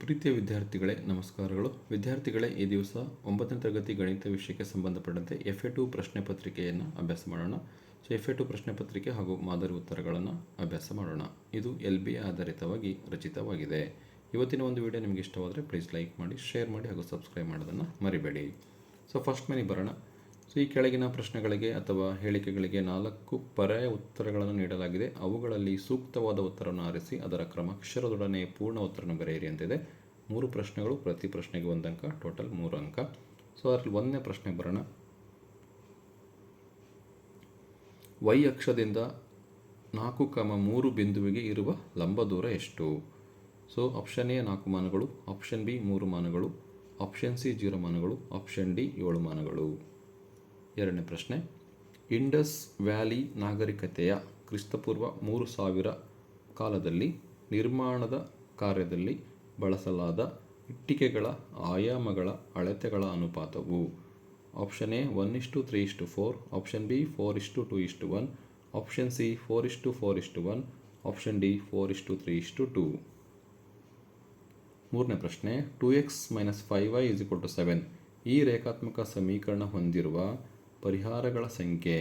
ಪ್ರೀತಿಯ ವಿದ್ಯಾರ್ಥಿಗಳೇ ನಮಸ್ಕಾರಗಳು. ವಿದ್ಯಾರ್ಥಿಗಳೇ, ಈ ದಿವಸ 9ನೇ ತರಗತಿ ಗಣಿತ ವಿಷಯಕ್ಕೆ ಸಂಬಂಧಪಟ್ಟಂತೆ FA2 ಪ್ರಶ್ನೆ ಪತ್ರಿಕೆಯನ್ನು ಅಭ್ಯಾಸ ಮಾಡೋಣ. FA2 ಪ್ರಶ್ನೆ ಪತ್ರಿಕೆ ಹಾಗೂ ಮಾದರಿ ಉತ್ತರಗಳನ್ನು ಅಭ್ಯಾಸ ಮಾಡೋಣ. ಇದು LBA ಆಧಾರಿತವಾಗಿ ರಚಿತವಾಗಿದೆ. ಇವತ್ತಿನ ಒಂದು ವಿಡಿಯೋ ನಿಮಗೆ ಇಷ್ಟವಾದರೆ ಪ್ಲೀಸ್ ಲೈಕ್ ಮಾಡಿ, ಶೇರ್ ಮಾಡಿ ಹಾಗೂ ಸಬ್ಸ್ಕ್ರೈಬ್ ಮಾಡೋದನ್ನು ಮರಿಬೇಡಿ. ಫಸ್ಟ್ ಮನಿ ಬರೋಣ. ಈ ಕೆಳಗಿನ ಪ್ರಶ್ನೆಗಳಿಗೆ ಅಥವಾ ಹೇಳಿಕೆಗಳಿಗೆ 4 ಪರ್ಯಾಯ ಉತ್ತರಗಳನ್ನು ನೀಡಲಾಗಿದೆ. ಅವುಗಳಲ್ಲಿ ಸೂಕ್ತವಾದ ಉತ್ತರವನ್ನು ಆರಿಸಿ ಅದರ ಕ್ರಮಾಕ್ಷರದೊಡನೆ ಪೂರ್ಣ ಉತ್ತರವನ್ನು ಬರೆಯಿರಿ ಅಂತಿದೆ. 3 ಪ್ರಶ್ನೆಗಳು, ಪ್ರತಿ ಪ್ರಶ್ನೆಗೆ 1 ಅಂಕ, ಟೋಟಲ್ 3 ಅಂಕ. ಅದರಲ್ಲಿ 1ನೇ ಪ್ರಶ್ನೆ ಬರೋಣ. y ಅಕ್ಷದಿಂದ 4,3 ಬಿಂದುವಿಗೆ ಇರುವ ಲಂಬ ದೂರ ಎಷ್ಟು? ಆಪ್ಷನ್ ಎ 4 ಮಾನಗಳು, ಆಪ್ಷನ್ ಬಿ 3 ಮಾನಗಳು, ಆಪ್ಷನ್ ಸಿ 0 ಮಾನಗಳು, ಆಪ್ಷನ್ ಡಿ 7 ಮಾನಗಳು. 2ನೇ ಪ್ರಶ್ನೆ. ಇಂಡಸ್ ವ್ಯಾಲಿ ನಾಗರಿಕತೆಯ ಕ್ರಿಸ್ತಪೂರ್ವ 3000 ಕಾಲದಲ್ಲಿ ನಿರ್ಮಾಣದ ಕಾರ್ಯದಲ್ಲಿ ಬಳಸಲಾದ ಇಟ್ಟಿಗೆಗಳ ಆಯಾಮಗಳ ಅಳತೆಗಳ ಅನುಪಾತವು? Option A 1:3:4, option B 4:2:1, option C 4:4:1, option D 4:3:2. 3ನೇ ಪ್ರಶ್ನೆ. 2x - 5y 7 ಈ ರೇಖಾತ್ಮಕ ಸಮೀಕರಣ ಹೊಂದಿರುವ ಪರಿಹಾರಗಳ ಸಂಖ್ಯೆ?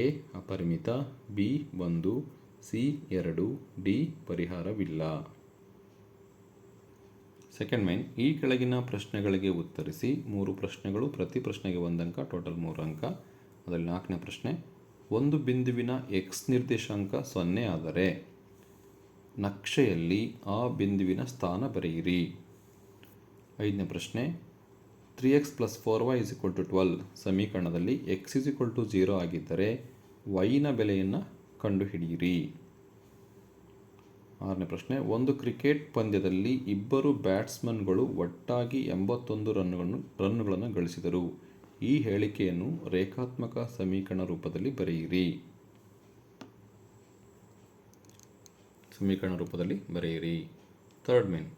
ಎ ಅಪರಿಮಿತ, ಬಿ 1, ಸಿ 2, ಡಿ ಪರಿಹಾರವಿಲ್ಲ. Second main. ಈ ಕೆಳಗಿನ ಪ್ರಶ್ನೆಗಳಿಗೆ ಉತ್ತರಿಸಿ. 3 ಪ್ರಶ್ನೆಗಳು, ಪ್ರತಿ ಪ್ರಶ್ನೆಗೆ 1 ಅಂಕ, ಟೋಟಲ್ 3 ಅಂಕ. ಅದರಲ್ಲಿ 4ನೇ ಪ್ರಶ್ನೆ. ಒಂದು ಬಿಂದುವಿನ x ನಿರ್ದೇಶಾಂಕ 0 ಆದರೆ ನಕ್ಷೆಯಲ್ಲಿ ಆ ಬಿಂದುವಿನ ಸ್ಥಾನ ಬರೆಯಿರಿ. 5ನೇ ಪ್ರಶ್ನೆ. 3x + 4y 12 ಸಮೀಕರಣದಲ್ಲಿ x 0 ಆಗಿದ್ದರೆ y ನ ಬೆಲೆಯನ್ನು ಕಂಡುಹಿಡಿಯಿರಿ. 6ನೇ ಪ್ರಶ್ನೆ. ಒಂದು ಕ್ರಿಕೆಟ್ ಪಂದ್ಯದಲ್ಲಿ ಇಬ್ಬರು ಬ್ಯಾಟ್ಸ್ಮನ್ಗಳು ಒಟ್ಟಾಗಿ 81 ರನ್ನುಗಳನ್ನು ಗಳಿಸಿದರು. ಈ ಹೇಳಿಕೆಯನ್ನು ರೇಖಾತ್ಮಕ ಸಮೀಕರಣ ರೂಪದಲ್ಲಿ ಬರೆಯಿರಿ. Third main.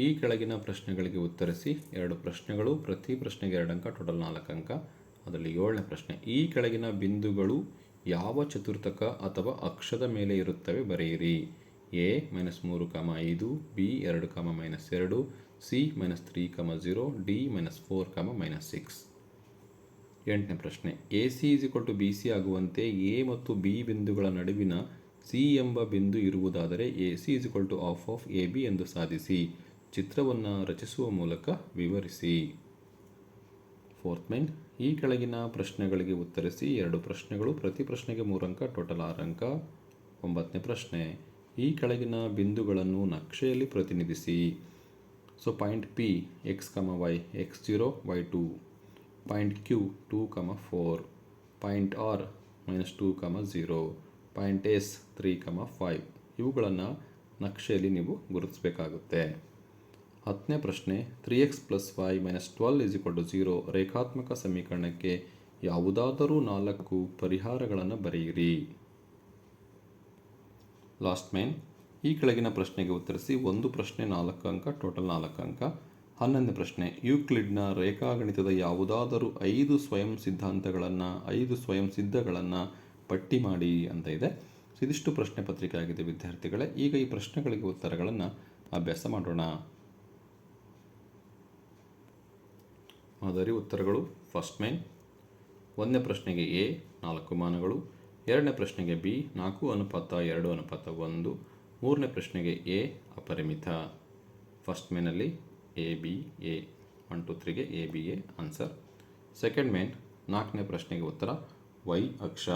ಈ ಕೆಳಗಿನ ಪ್ರಶ್ನೆಗಳಿಗೆ ಉತ್ತರಿಸಿ. 2 ಪ್ರಶ್ನೆಗಳು, ಪ್ರತಿ ಪ್ರಶ್ನೆಗೆ 2 ಅಂಕ, ಟೋಟಲ್ 4 ಅಂಕ. ಅದರಲ್ಲಿ 7ನೇ ಪ್ರಶ್ನೆ. ಈ ಕೆಳಗಿನ ಬಿಂದುಗಳು ಯಾವ ಚತುರ್ಥಕ ಅಥವಾ ಅಕ್ಷದ ಮೇಲೆ ಇರುತ್ತವೆ ಬರೆಯಿರಿ. A -3,5, B 2, -2, C -3,0, D -4, -6. 8ನೇ ಪ್ರಶ್ನೆ. AC BC ಆಗುವಂತೆ ಎ ಮತ್ತು ಬಿ ಬಿಂದುಗಳ ನಡುವಿನ ಸಿ ಎಂಬ ಬಿಂದು ಇರುವುದಾದರೆ AC ½ of AB ಎಂದು ಸಾಧಿಸಿ. ಚಿತ್ರವನ್ನು ರಚಿಸುವ ಮೂಲಕ ವಿವರಿಸಿ. 4th main. ಈ ಕೆಳಗಿನ ಪ್ರಶ್ನೆಗಳಿಗೆ ಉತ್ತರಿಸಿ. 2 ಪ್ರಶ್ನೆಗಳು, ಪ್ರತಿ ಪ್ರಶ್ನೆಗೆ 3 ಅಂಕ, ಟೋಟಲ್ 6 ಅಂಕ. 9ನೇ ಪ್ರಶ್ನೆ. ಈ ಕೆಳಗಿನ ಬಿಂದುಗಳನ್ನು ನಕ್ಷೆಯಲ್ಲಿ ಪ್ರತಿನಿಧಿಸಿ. Point P x, y x0 y2, point Q 2, 4, point R -2, 0, point S 3, 5 ಇವುಗಳನ್ನು ನಕ್ಷೆಯಲ್ಲಿ ನೀವು ಗುರುತಿಸಬೇಕಾಗುತ್ತೆ. 10ನೇ ಪ್ರಶ್ನೆ. 3x + y - 12 0 ರೇಖಾತ್ಮಕ ಸಮೀಕರಣಕ್ಕೆ ಯಾವುದಾದರೂ 4 ಪರಿಹಾರಗಳನ್ನು ಬರೆಯಿರಿ. Last main. ಈ ಕೆಳಗಿನ ಪ್ರಶ್ನೆಗೆ ಉತ್ತರಿಸಿ. 1 ಪ್ರಶ್ನೆ 4 ಅಂಕ, ಟೋಟಲ್ 4 ಅಂಕ. 11ನೇ ಪ್ರಶ್ನೆ. ಯೂಕ್ಲಿಡ್ನ ರೇಖಾಗಣಿತದ ಯಾವುದಾದರೂ 5 ಸ್ವಯಂ ಸಿದ್ಧಗಳನ್ನು ಪಟ್ಟಿ ಮಾಡಿ ಅಂತ ಇದೆ. ಇದಿಷ್ಟು ಪ್ರಶ್ನೆ ಪತ್ರಿಕೆ ಆಗಿದೆ ವಿದ್ಯಾರ್ಥಿಗಳೇ. ಈಗ ಈ ಪ್ರಶ್ನೆಗಳಿಗೆ ಉತ್ತರಗಳನ್ನು ಅಭ್ಯಾಸ ಮಾಡೋಣ. ಮಾದರಿ ಉತ್ತರಗಳು. First main. 1ನೇ ಪ್ರಶ್ನೆಗೆ ಎ 4 ಮಾನಗಳು, 2ನೇ ಪ್ರಶ್ನೆಗೆ ಬಿ 4:2:1, 3ನೇ ಪ್ರಶ್ನೆಗೆ ಎ ಅಪರಿಮಿತ. ಫಸ್ಟ್ ಮೈನಲ್ಲಿ AB A 1 2 3ಗೆ ABA ಆನ್ಸರ್. Second main. 4ನೇ ಪ್ರಶ್ನೆಗೆ ಉತ್ತರ y ಅಕ್ಷ.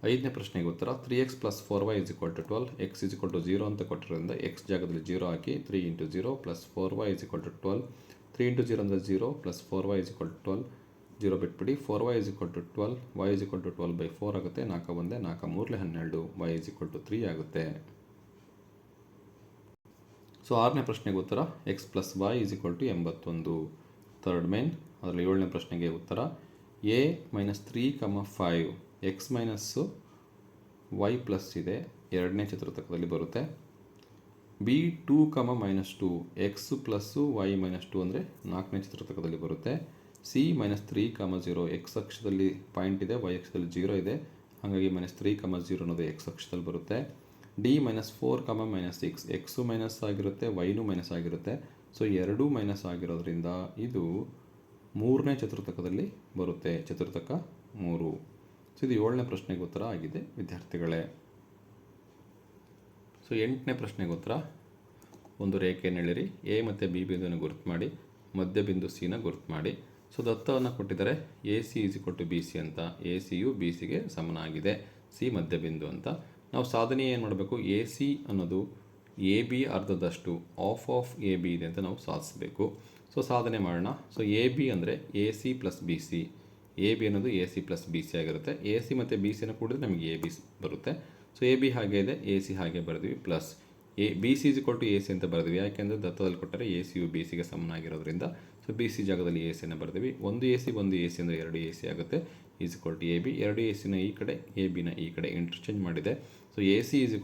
5ನೇ ಪ್ರಶ್ನೆಗೆ ಉತ್ತರ 3x + 4y 12, x 0 ಅಂತ ಕೊಟ್ಟಿರೋದ್ರಿಂದ x ಜಾಗದಲ್ಲಿ 0 ಹಾಕಿ 3 × 0 + 4y 12, 3 × 0 ಅಂದರೆ 0 + 4y 12, 0 ಬಿಟ್ಬಿಡಿ. 4y 12, y 12/4 ಆಗುತ್ತೆ. 4 1 4 3 12, y 3 ಆಗುತ್ತೆ. 6ನೇ ಪ್ರಶ್ನೆಗೆ ಉತ್ತರ x + y 81. Third main. ಅದರಲ್ಲಿ 7ನೇ ಪ್ರಶ್ನೆಗೆ ಉತ್ತರ a -3, 5 x y ಪ್ಲಸ್ ಇದೆ, 2ನೇ ಚತುರ್ಥಕದಲ್ಲಿ ಬರುತ್ತೆ. ಬಿ 2, -2 x + y -2 ಅಂದರೆ 4ನೇ ಚತುರ್ಥಕದಲ್ಲಿ ಬರುತ್ತೆ. ಸಿ -3, 0 x ಅಕ್ಷದಲ್ಲಿ ಪಾಯಿಂಟ್ ಇದೆ, y ಅಕ್ಷದಲ್ಲಿ 0 ಇದೆ, ಹಾಗಾಗಿ -3, 0 ಅನ್ನೋದು x ಅಕ್ಷದಲ್ಲಿ ಬರುತ್ತೆ. ಡಿ -4, -6 ಎಕ್ಸು ಮೈನಸ್ ಆಗಿರುತ್ತೆ, ವೈನು ಮೈನಸ್ ಆಗಿರುತ್ತೆ. ಸೊ ಎರಡೂ ಮೈನಸ್ ಆಗಿರೋದ್ರಿಂದ ಇದು ಮೂರನೇ ಚತುರ್ಥಕದಲ್ಲಿ ಬರುತ್ತೆ, ಚತುರ್ಥಕ 3. ಸೊ ಇದು 7ನೇ ಪ್ರಶ್ನೆಗೆ ಉತ್ತರ ಆಗಿದೆ ವಿದ್ಯಾರ್ಥಿಗಳೇ. ಸೊ 8ನೇ ಪ್ರಶ್ನೆಗೆ ಉತ್ತರ, ಒಂದು ರೇಖೆಯನ್ನು ಎಳೆಯಿರಿ, ಎ ಮತ್ತು ಬಿ ಬಿಂದುವನ್ನು ಗುರುತು ಮಾಡಿ, ಮಧ್ಯ ಬಿಂದು ಸಿನ ಗುರುತು ಮಾಡಿ. ಸೊ ದತ್ತವನ್ನು ಕೊಟ್ಟಿದ್ದಾರೆ ಎ ಸಿ ಬಿ ಸಿ ಅಂತ. ಎ ಸಿಯು ಬಿ ಸಿಗೆ ಸಮನಾಗಿದೆ, ಸಿ ಮಧ್ಯ ಬಿಂದು ಅಂತ. ನಾವು ಸಾಧನೆ ಏನು ಮಾಡಬೇಕು, ಎ ಸಿ ಅನ್ನೋದು ಎ ಬಿ ಅರ್ಧದಷ್ಟು ಆಫ್ ಎ ಬಿ ಇದೆ ಅಂತ ನಾವು ಸಾಧಿಸಬೇಕು. ಸೊ ಸಾಧನೆ ಮಾಡೋಣ. ಸೊ ಎ ಬಿ ಅಂದರೆ A C plus B C, A B ಅನ್ನೋದು A C plus B C ಆಗಿರುತ್ತೆ. ಎ ಸಿ ಮತ್ತು ಬಿ ಸಿನ ಕೂಡಿದ್ರೆ ನಮಗೆ ಎ ಬಿ ಬರುತ್ತೆ. ಸೊ ಎ ಬಿ ಹಾಗೆ ಇದೆ, ಎ ಸಿ ಹಾಗೆ ಬರೆದ್ವಿ, plus B C A C ಅಂತ ಬರೆದ್ವಿ. ಯಾಕೆಂದರೆ ದತ್ತದಲ್ಲಿ ಕೊಟ್ಟರೆ ಎ ಸಿಯು ಬಿ ಸಿಗೆ ಸಮನಾಗಿರೋದ್ರಿಂದ ಸೊ ಬಿ ಸಿ ಜಾಗದಲ್ಲಿ ಎ ಸಿನ ಬರೆದ್ವಿ. ಒಂದು ಎ ಸಿ ಅಂದರೆ 2 ಎ ಸಿ ಆಗುತ್ತೆ, ಎ ಬಿ. 2 ಎ ಸಿನ ಈ ಕಡೆ, ಎ ಬಿನ ಈ ಕಡೆ ಇಂಟರ್ಚೇಂಜ್ ಮಾಡಿದೆ. ಸೊ ಎ ಸಿ ಇಲ್ಲಿ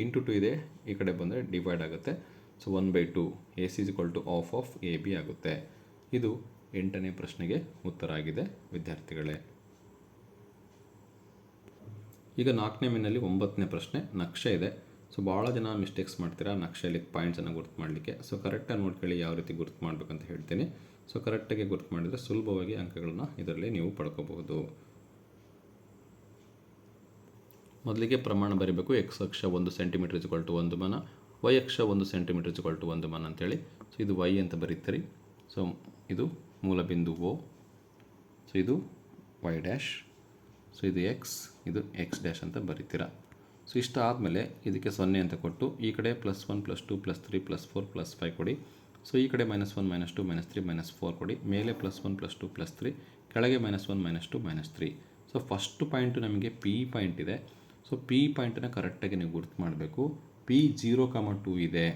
× 2 ಇದೆ, ಈ ಕಡೆ ಬಂದರೆ ಡಿವೈಡ್ ಆಗುತ್ತೆ. So 1/2 A C of A B ಆಗುತ್ತೆ. ಇದು 8ನೇ ಪ್ರಶ್ನೆಗೆ ಉತ್ತರ ಆಗಿದೆ ವಿದ್ಯಾರ್ಥಿಗಳೇ. ಈಗ 4ನೇ ಮೇನಲ್ಲಿ 9ನೇ ಪ್ರಶ್ನೆ, ನಕ್ಷೆ ಇದೆ. ಸೊ ಭಾಳ ಜನ ಮಿಸ್ಟೇಕ್ಸ್ ಮಾಡ್ತೀರಾ ನಕ್ಷೆಯಲ್ಲಿ ಪಾಯಿಂಟ್ಸನ್ನು ಗುರುತು ಮಾಡಲಿಕ್ಕೆ. ಸೊ ಕರೆಕ್ಟಾಗಿ ನೋಡ್ಕೊಳ್ಳಿ ಯಾವ ರೀತಿ ಗುರುತು ಮಾಡಬೇಕಂತ ಹೇಳ್ತೀನಿ. ಸೊ ಕರೆಕ್ಟಾಗಿ ಗುರುತು ಮಾಡಿದರೆ ಸುಲಭವಾಗಿ ಅಂಕಗಳನ್ನು ಇದರಲ್ಲಿ ನೀವು ಪಡ್ಕೋಬಹುದು. ಮೊದಲಿಗೆ ಪ್ರಮಾಣ ಬರೀಬೇಕು. ಎಕ್ಸ್ ಅಕ್ಷ 1 ಸೆಂಟಿಮೀಟರ್ = 1 ಮನ, ವೈ ಅಕ್ಷ 1 ಸೆಂಟಿಮೀಟರ್ = 1 ಮನ ಅಂತೇಳಿ. ಸೊ ಇದು ವೈ ಅಂತ ಬರೀತೀರಿ. ಸೊ ಇದು ಮೂಲ ಬಿಂದು O. ಸೊ ಇದು ವೈ ಡ್ಯಾಶ್. ಸೊ ಇದು ಎಕ್ಸ್, ಇದು ಎಕ್ಸ್ ಡ್ಯಾಶ್ ಅಂತ ಬರೀತೀರಾ. ಸೊ ಇಷ್ಟ ಆದಮೇಲೆ ಇದಕ್ಕೆ 0 ಅಂತ ಕೊಟ್ಟು ಈ ಕಡೆ +1 +2 +3 +4 +5 ಕೊಡಿ. ಸೊ ಈ ಕಡೆ -1 -2 -3 -4 ಕೊಡಿ. ಮೇಲೆ +1 +2 +3, ಕೆಳಗೆ -1 -2 -3. ಸೊ ಫಸ್ಟ್ ಪಾಯಿಂಟು ನಮಗೆ ಪಿ ಪಾಯಿಂಟ್ ಇದೆ. ಸೊ ಪಿ ಪಾಯಿಂಟನ್ನು ಕರೆಕ್ಟಾಗಿ ನೀವು ಗುರುತು ಮಾಡಬೇಕು. ಪಿ 0,2 ಇದೆ.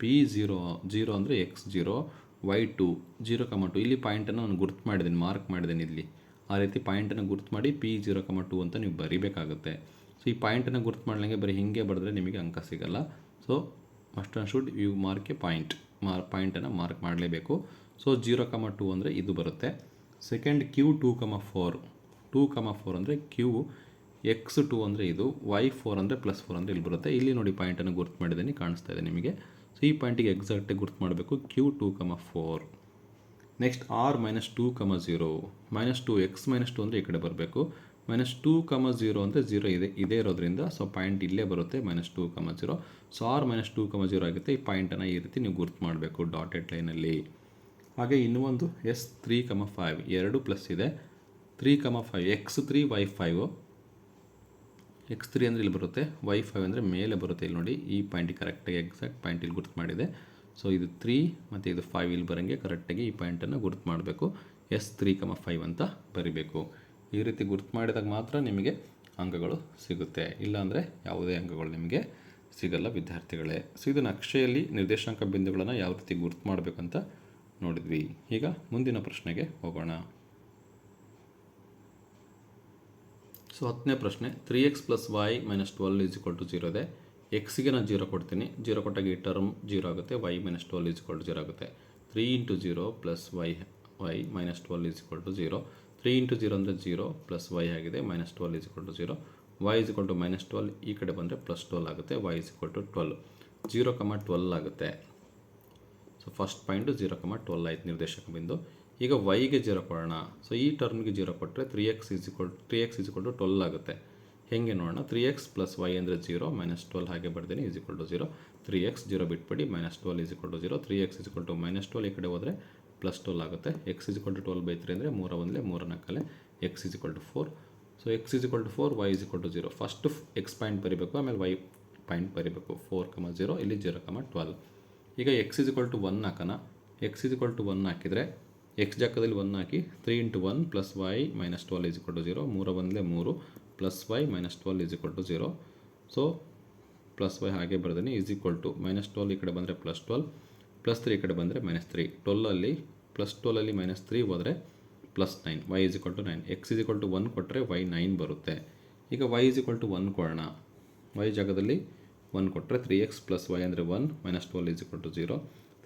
ಪಿ 0 ಅಂದರೆ x0, y2 0,2. ಇಲ್ಲಿ ಪಾಯಿಂಟನ್ನು ನಾನು ಗುರುತು ಮಾಡಿದ್ದೀನಿ, ಮಾರ್ಕ್ ಮಾಡಿದ್ದೀನಿ ಇಲ್ಲಿ. ಆ ರೀತಿ ಪಾಯಿಂಟನ್ನು ಗುರುತು ಮಾಡಿ ಪಿ 0,2 ಅಂತ ನೀವು ಬರೀಬೇಕಾಗುತ್ತೆ. ಸೊ ಈ ಪಾಯಿಂಟನ್ನು ಗುರುತು ಮಾಡಲಿಕ್ಕೆ ಬರೀ ಹೀಗೆ ಬರೆದ್ರೆ ನಿಮಗೆ ಅಂಕ ಸಿಗಲ್ಲ. So must and should you mark A ಪಾಯಿಂಟನ್ನು ಮಾರ್ಕ್ ಮಾಡಲೇಬೇಕು. ಸೊ 0,2 ಅಂದರೆ ಇದು ಬರುತ್ತೆ. ಸೆಕೆಂಡ್ Q 2,4 ಅಂದರೆ Q, x2 ಅಂದರೆ ಇದು, y4 ಅಂದರೆ +4 ಅಂದರೆ ಇಲ್ಲಿ ಬರುತ್ತೆ. ಇಲ್ಲಿ ನೋಡಿ ಪಾಯಿಂಟನ್ನು ಗುರುತು ಮಾಡಿದ್ದೀನಿ, ಕಾಣಿಸ್ತಾ ಇದೆ ನಿಮಗೆ. ಸೊ ಈ ಪಾಯಿಂಟಿಗೆ ಎಕ್ಸಾಕ್ಟಾಗಿ ಗುರುತು ಮಾಡಬೇಕು, Q 2,4. ನೆಕ್ಸ್ಟ್ R -2,0, -2 x -2 ಅಂದರೆ ಈ ಕಡೆ ಬರಬೇಕು. -2,0 ಅಂದರೆ 0 ಇದೇ ಇರೋದ್ರಿಂದ ಸೊ ಪಾಯಿಂಟ್ ಇಲ್ಲೇ ಬರುತ್ತೆ, -2,0. ಸೊ R -2,0 ಆಗುತ್ತೆ. ಈ ಪಾಯಿಂಟನ್ನು ಈ ರೀತಿ ನೀವು ಗುರುತು ಮಾಡಬೇಕು ಡಾಟೆಡ್ ಲೈನಲ್ಲಿ. ಹಾಗೆ ಇನ್ನೂ ಒಂದು S3,5 2 ಪ್ಲಸ್ ಇದೆ, 3,5 x3 y5. x3 ಅಂದರೆ ಇಲ್ಲಿ ಬರುತ್ತೆ, y5 ಅಂದರೆ ಮೇಲೆ ಬರುತ್ತೆ. ಇಲ್ಲಿ ನೋಡಿ ಈ ಪಾಯಿಂಟಿಗೆ ಕರೆಕ್ಟಾಗಿ ಎಕ್ಸಾಕ್ಟ್ ಪಾಯಿಂಟ್ ಇಲ್ಲಿ ಗುರುತು ಮಾಡಿದೆ. ಸೊ ಇದು 3 ಮತ್ತು ಇದು 5 ಇಲ್ಲಿ ಬರೋಂಗೆ ಕರೆಕ್ಟಾಗಿ ಈ ಪಾಯಿಂಟನ್ನು ಗುರುತು ಮಾಡಬೇಕು. S3,5 ಅಂತ ಬರಿಬೇಕು. ಈ ರೀತಿ ಗುರುತು ಮಾಡಿದಾಗ ಮಾತ್ರ ನಿಮಗೆ ಅಂಕಗಳು ಸಿಗುತ್ತೆ, ಇಲ್ಲಾಂದರೆ ಯಾವುದೇ ಅಂಕಗಳು ನಿಮಗೆ ಸಿಗಲ್ಲ ವಿದ್ಯಾರ್ಥಿಗಳೇ. ಸೊ ಇದು ನಕ್ಷೆಯಲ್ಲಿ ನಿರ್ದೇಶಾಂಕ ಬಿಂದುಗಳನ್ನು ಯಾವ ರೀತಿ ಗುರುತು ಮಾಡಬೇಕಂತ ನೋಡಿದ್ವಿ. ಈಗ ಮುಂದಿನ ಪ್ರಶ್ನೆಗೆ ಹೋಗೋಣ. ಸೊ 10ನೇ ಪ್ರಶ್ನೆ, 3x + y - 12 = 0 ಇದೆ. ಎಕ್ಸ್ಗೆ ನಾನು 0 ಕೊಡ್ತೀನಿ, 0 ಕೊಟ್ಟಾಗ ಈ ಟರ್ಮ್ 0 ಆಗುತ್ತೆ, y - 12 = 0 ಆಗುತ್ತೆ. 3 × 0 + y - 12 = 0. 3 × 0 ಅಂದರೆ 0 ಪ್ಲಸ್ y ಆಗಿದೆ, -12 = 0. y -12 ಈ ಕಡೆ ಬಂದರೆ +12 ಆಗುತ್ತೆ, y 12. 0,12 ಆಗುತ್ತೆ. ಸೊ ಫಸ್ಟ್ ಪಾಯಿಂಟು 0,12 ಆಯ್ತು ನಿರ್ದೇಶಕ ಬಿಂದು. ಈಗ ವೈಗೆ 0 ಕೊಡೋಣ. ಸೊ ಈ ಟರ್ಮ್ಗೆ 0 ಕೊಟ್ಟರೆ 3x = 12 ಆಗುತ್ತೆ. ಹೇಗೆ ನೋಡೋಣ, 3x + y ಅಂದರೆ 0, -12 ಹಾಗೆ ಬರ್ತೀನಿ, = 0. 3x 0 ಬಿಟ್ಬಿಡಿ, -12 = 0. 3x = -12 ಈ ಕಡೆ ಹೋದರೆ +12 ಆಗುತ್ತೆ. x 12/3 ಅಂದರೆ 3 1 3 4 x 4. So x 4, y 0. First x point ಬರೀಬೇಕು, ಆಮೇಲೆ y ಪಾಯಿಂಟ್ ಬರೀಬೇಕು. 4,0 ಇಲ್ಲಿ 0,12. ಈಗ x 1 ಹಾಕೋಣ. x 1 ಹಾಕಿದರೆ x ಜಾಗದಲ್ಲಿ 1 ಹಾಕಿ, 3 × 1 + y - 12 = 0. 3 1 3 + y - 12 = 0. ಸೊ +y ಹಾಗೆ ಬರ್ತೀನಿ, -12 ಈ ಕಡೆ ಬಂದರೆ +12, +3 ಈ ಕಡೆ ಬಂದರೆ -3. 12ಅಲ್ಲಿ -3 ಹೋದರೆ +9, y 9. x 1 ಕೊಟ್ಟರೆ y 9 ಬರುತ್ತೆ. ಈಗ y 1 ಕೊಡೋಣ. y ಜಾಗದಲ್ಲಿ 1 ಕೊಟ್ಟರೆ 3x + y ಅಂದರೆ 1, -12 = 0.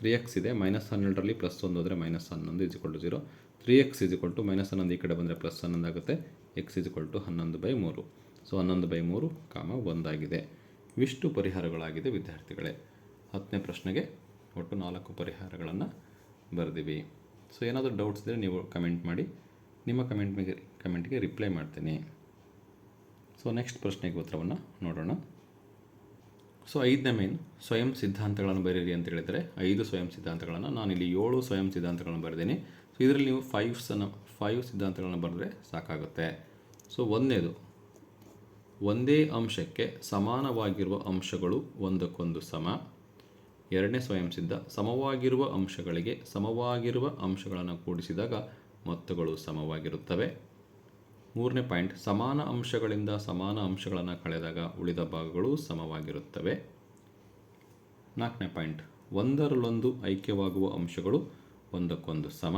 3x ಇದೆ, -12ರಲ್ಲಿ +1 ಹೋದರೆ -11 = 0. 3x -11 ಈ ಕಡೆ ಬಂದರೆ +11 ಆಗುತ್ತೆ. x 11/3. ಸೊ 11/3, 1 ಆಗಿದೆ. ಇವಿಷ್ಟು ಪರಿಹಾರಗಳಾಗಿದೆ ವಿದ್ಯಾರ್ಥಿಗಳೇ. 10ನೇ ಪ್ರಶ್ನೆಗೆ ಒಟ್ಟು 4 ಪರಿಹಾರಗಳನ್ನು ಬರೆದಿವಿ. ಸೊ ಏನಾದರೂ ಡೌಟ್ಸ್ ಇದ್ದರೆ ನೀವು ಕಮೆಂಟ್ ಮಾಡಿ, ನಿಮ್ಮ ಕಮೆಂಟ್ಗೆ ರಿಪ್ಲೈ ಮಾಡ್ತೀನಿ. ಸೊ ನೆಕ್ಸ್ಟ್ ಪ್ರಶ್ನೆಗೆ ಉತ್ತರವನ್ನು ನೋಡೋಣ. ಸೊ 5ನೇ ಮೇನ್ ಸ್ವಯಂ ಸಿದ್ಧಾಂತಗಳನ್ನು ಬರೀರಿ ಅಂತ ಹೇಳಿದರೆ 5 ಸ್ವಯಂ ಸಿದ್ಧಾಂತಗಳನ್ನು, ನಾನಿಲ್ಲಿ 7 ಸ್ವಯಂ ಸಿದ್ಧಾಂತಗಳನ್ನು ಬರೆದೀನಿ. ಸೊ ಇದರಲ್ಲಿ ನೀವು 5 ಸಿದ್ಧಾಂತಗಳನ್ನು ಬರೆದ್ರೆ ಸಾಕಾಗುತ್ತೆ. ಸೊ ಒಂದನೇದು, ಒಂದೇ ಅಂಶಕ್ಕೆ ಸಮಾನವಾಗಿರುವ ಅಂಶಗಳು ಒಂದಕ್ಕೊಂದು ಸಮ. ಎರಡನೇ ಸ್ವಯಂ ಸಿದ್ಧ, ಸಮವಾಗಿರುವ ಅಂಶಗಳಿಗೆ ಸಮವಾಗಿರುವ ಅಂಶಗಳನ್ನು ಕೂಡಿಸಿದಾಗ ಮೊತ್ತಗಳು ಸಮವಾಗಿರುತ್ತವೆ. 3ನೇ ಪಾಯಿಂಟ್, ಸಮಾನ ಅಂಶಗಳಿಂದ ಸಮಾನ ಅಂಶಗಳನ್ನು ಕಳೆದಾಗ ಉಳಿದ ಭಾಗಗಳು ಸಮವಾಗಿರುತ್ತವೆ. 4ನೇ ಪಾಯಿಂಟ್, ಒಂದರಲ್ಲೊಂದು ಐಕ್ಯವಾಗುವ ಅಂಶಗಳು ಒಂದಕ್ಕೊಂದು ಸಮ.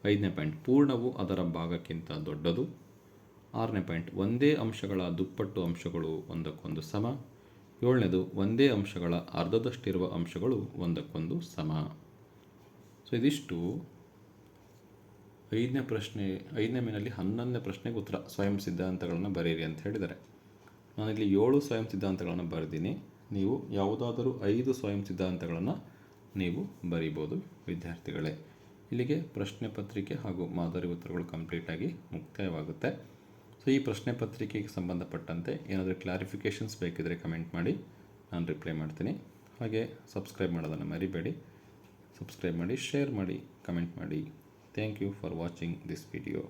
5ನೇ ಪಾಯಿಂಟ್, ಪೂರ್ಣವು ಅದರ ಭಾಗಕ್ಕಿಂತ ದೊಡ್ಡದು. 6ನೇ ಪಾಯಿಂಟ್, ಒಂದೇ ಅಂಶಗಳ ದುಪ್ಪಟ್ಟು ಅಂಶಗಳು ಒಂದಕ್ಕೊಂದು ಸಮ. 7ನೇದು, ಒಂದೇ ಅಂಶಗಳ ಅರ್ಧದಷ್ಟಿರುವ ಅಂಶಗಳು ಒಂದಕ್ಕೊಂದು ಸಮ. ಸೊ ಇದಿಷ್ಟು 5ನೇ ಮೇನಲ್ಲಿ 11ನೇ ಪ್ರಶ್ನೆಗೆ ಉತ್ತರ, ಸ್ವಯಂ ಸಿದ್ಧಾಂತಗಳನ್ನು ಬರೀರಿ ಅಂತ ಹೇಳಿದ್ದಾರೆ. ನಾನಿಲ್ಲಿ 7 ಸ್ವಯಂ ಸಿದ್ಧಾಂತಗಳನ್ನು ಬರೆದೀನಿ. ನೀವು ಯಾವುದಾದರೂ 5 ಸ್ವಯಂ ಸಿದ್ಧಾಂತಗಳನ್ನು ನೀವು ಬರೀಬೋದು ವಿದ್ಯಾರ್ಥಿಗಳೇ. ಇಲ್ಲಿಗೆ ಪ್ರಶ್ನೆ ಪತ್ರಿಕೆ ಹಾಗೂ ಮಾದರಿ ಉತ್ತರಗಳು ಕಂಪ್ಲೀಟಾಗಿ ಮುಕ್ತಾಯವಾಗುತ್ತೆ. ಸೊ ಈ ಪ್ರಶ್ನೆ ಪತ್ರಿಕೆಗೆ ಸಂಬಂಧಪಟ್ಟಂತೆ ಏನಾದರೂ ಕ್ಲಾರಿಫಿಕೇಷನ್ಸ್ ಬೇಕಿದ್ದರೆ ಕಮೆಂಟ್ ಮಾಡಿ, ನಾನು ರಿಪ್ಲೈ ಮಾಡ್ತೀನಿ. ಹಾಗೆ ಸಬ್ಸ್ಕ್ರೈಬ್ ಮಾಡೋದನ್ನು ಮರಿಬೇಡಿ. ಸಬ್ಸ್ಕ್ರೈಬ್ ಮಾಡಿ, ಶೇರ್ ಮಾಡಿ, ಕಮೆಂಟ್ ಮಾಡಿ. Thank you for watching this video.